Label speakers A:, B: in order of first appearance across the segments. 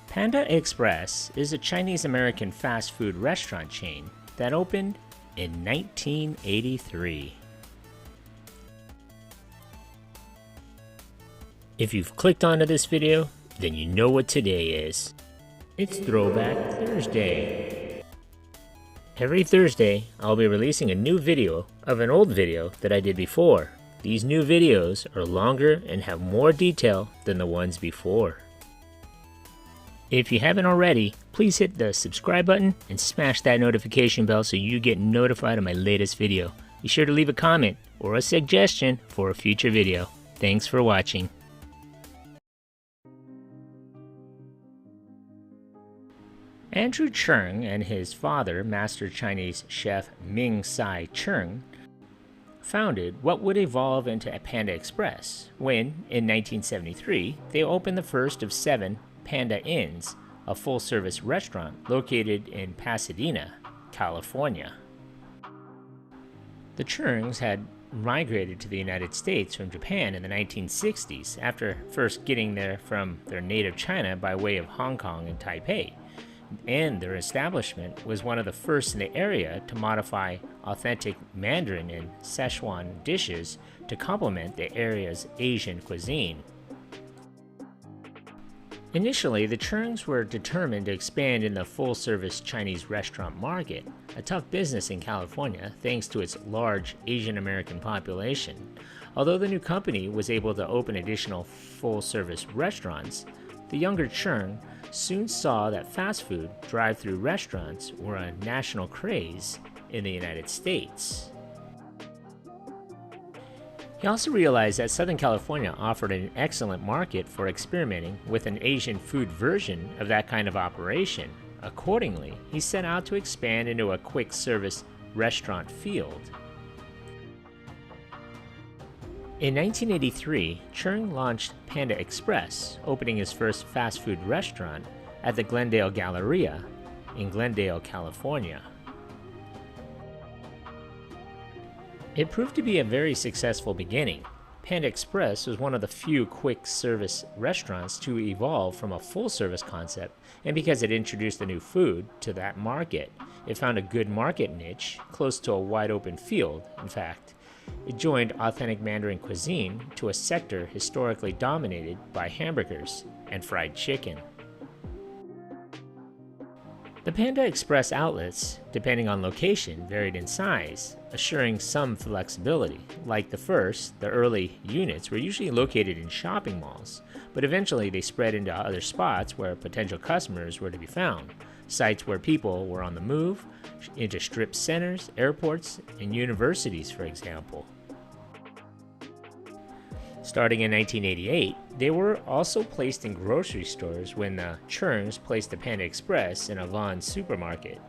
A: Panda Express is a Chinese-American fast food restaurant chain that opened in 1983. If you've clicked onto this video, then you know what today is. It's Throwback Thursday. Every Thursday, I'll be releasing a new video of an old video that I did before. These new videos are longer and have more detail than the ones before. If you haven't already, please hit the subscribe button and smash that notification bell so you get notified of my latest video. Be sure to leave a comment or a suggestion for a future video. Thanks for watching. Andrew Cheung and his father, Master Chinese chef Ming Tsai Cheung, founded what would evolve into a Panda Express when, in 1973, they opened the first of 7 Panda Inns, a full-service restaurant located in Pasadena, California. The Cheungs had migrated to the United States from Japan in the 1960s after first getting there from their native China by way of Hong Kong and Taipei, and their establishment was one of the first in the area to modify authentic Mandarin and Szechuan dishes to complement the area's Asian cuisine. Initially, the Cheungs were determined to expand in the full-service Chinese restaurant market, a tough business in California thanks to its large Asian American population. Although the new company was able to open additional full-service restaurants, the younger Cheung soon saw that fast food drive-through restaurants were a national craze in the United States. He also realized that Southern California offered an excellent market for experimenting with an Asian food version of that kind of operation. Accordingly, he set out to expand into a quick-service restaurant field. In 1983, Cheung launched Panda Express, opening his first fast food restaurant at the Glendale Galleria in Glendale, California. It proved to be a very successful beginning. Panda Express was one of the few quick-service restaurants to evolve from a full-service concept, and because it introduced a new food to that market, it found a good market niche close to a wide-open field. In fact, it joined authentic Mandarin cuisine to a sector historically dominated by hamburgers and fried chicken. The Panda Express outlets, depending on location, varied in size, assuring some flexibility. Like the first, the early units were usually located in shopping malls, but eventually they spread into other spots where potential customers were to be found, sites where people were on the move, into strip centers, airports, and universities, for example. Starting in 1988, they were also placed in grocery stores when the Cheungs placed the Panda Express in a Vons supermarket.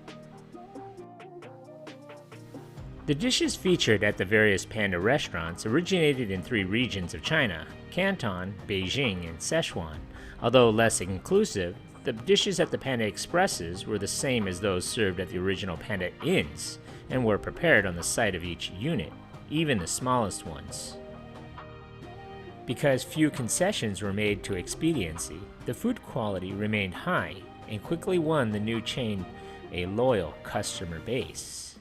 A: The dishes featured at the various Panda restaurants originated in 3 regions of China: Canton, Beijing, and Szechuan. Although less inclusive, the dishes at the Panda Expresses were the same as those served at the original Panda Inns and were prepared on the site of each unit, even the smallest ones. Because few concessions were made to expediency, the food quality remained high and quickly won the new chain a loyal customer base.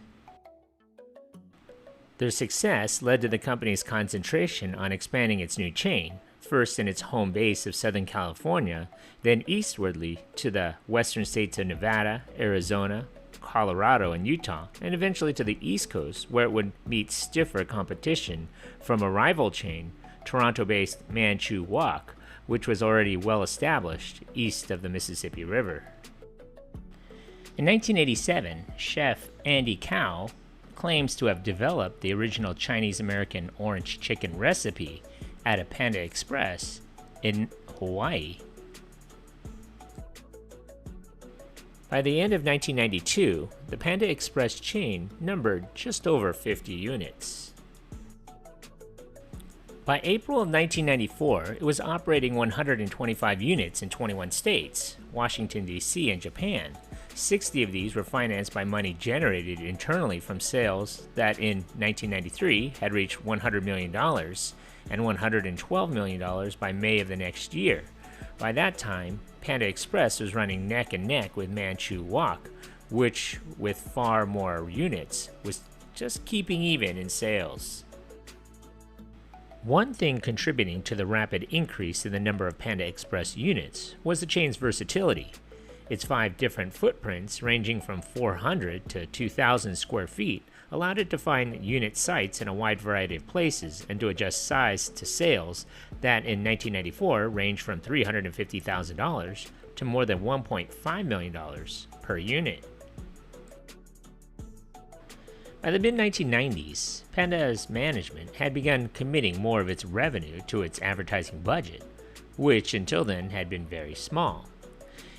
A: Their success led to the company's concentration on expanding its new chain, first in its home base of Southern California, then eastwardly to the western states of Nevada, Arizona, Colorado, and Utah, and eventually to the East Coast, where it would meet stiffer competition from a rival chain, Toronto-based Manchu Wok, which was already well established east of the Mississippi River. In 1987, chef Andy Cao claims to have developed the original Chinese-American orange chicken recipe at a Panda Express in Hawaii. By the end of 1992, the Panda Express chain numbered just over 50 units. By April of 1994, it was operating 125 units in 21 states, Washington, D.C., and Japan. 60 of these were financed by money generated internally from sales that in 1993 had reached $100 million and $112 million by May of the next year. By that time, Panda Express was running neck and neck with Manchu Wok, which, with far more units, was just keeping even in sales. One thing contributing to the rapid increase in the number of Panda Express units was the chain's versatility. Its 5 different footprints, ranging from 400 to 2,000 square feet, allowed it to find unit sites in a wide variety of places and to adjust size to sales that in 1994 ranged from $350,000 to more than $1.5 million per unit. By the mid-1990s, Panda's management had begun committing more of its revenue to its advertising budget, which until then had been very small.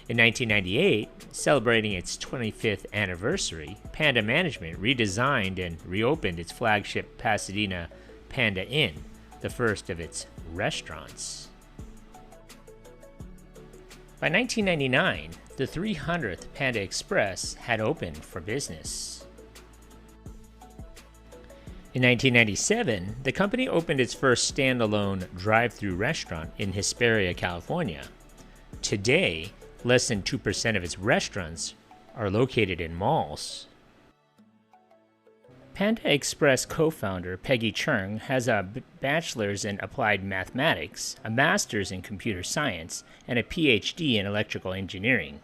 A: In 1998, celebrating its 25th anniversary, Panda management redesigned and reopened its flagship Pasadena Panda Inn, the first of its restaurants. By 1999, the 300th Panda Express had opened for business. In 1997, the company opened its first standalone drive-thru restaurant in Hesperia, California. Today, less than 2% of its restaurants are located in malls. Panda Express co-founder Peggy Chung has a bachelor's in applied mathematics, a master's in computer science, and a PhD in electrical engineering.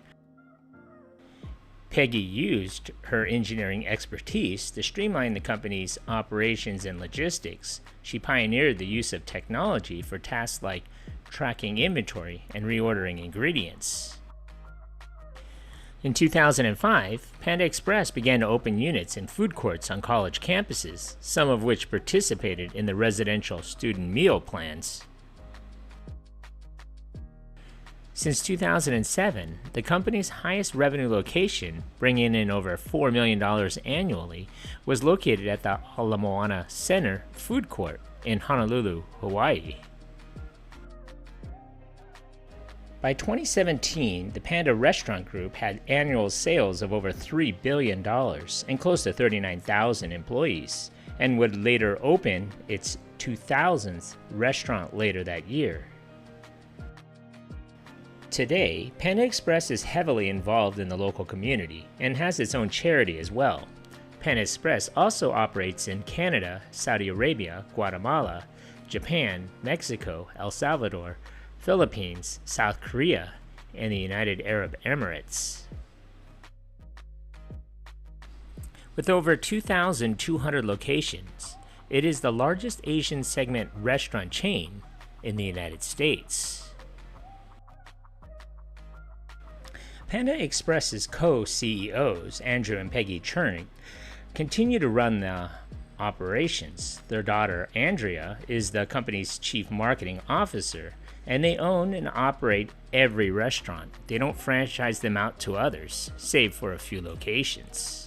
A: Peggy used her engineering expertise to streamline the company's operations and logistics. She pioneered the use of technology for tasks like tracking inventory and reordering ingredients. In 2005, Panda Express began to open units in food courts on college campuses, some of which participated in the residential student meal plans. Since 2007, the company's highest revenue location, bringing in over $4 million annually, was located at the Ala Moana Center food court in Honolulu, Hawaii. By 2017, the Panda Restaurant Group had annual sales of over $3 billion and close to 39,000 employees, and would later open its 2,000th restaurant later that year. Today, Panda Express is heavily involved in the local community and has its own charity as well. Panda Express also operates in Canada, Saudi Arabia, Guatemala, Japan, Mexico, El Salvador, Philippines, South Korea, and the United Arab Emirates. With over 2,200 locations, it is the largest Asian segment restaurant chain in the United States. Panda Express's co-CEOs, Andrew and Peggy Chung, continue to run the operations. Their daughter, Andrea, is the company's chief marketing officer, and they own and operate every restaurant. They don't franchise them out to others, save for a few locations.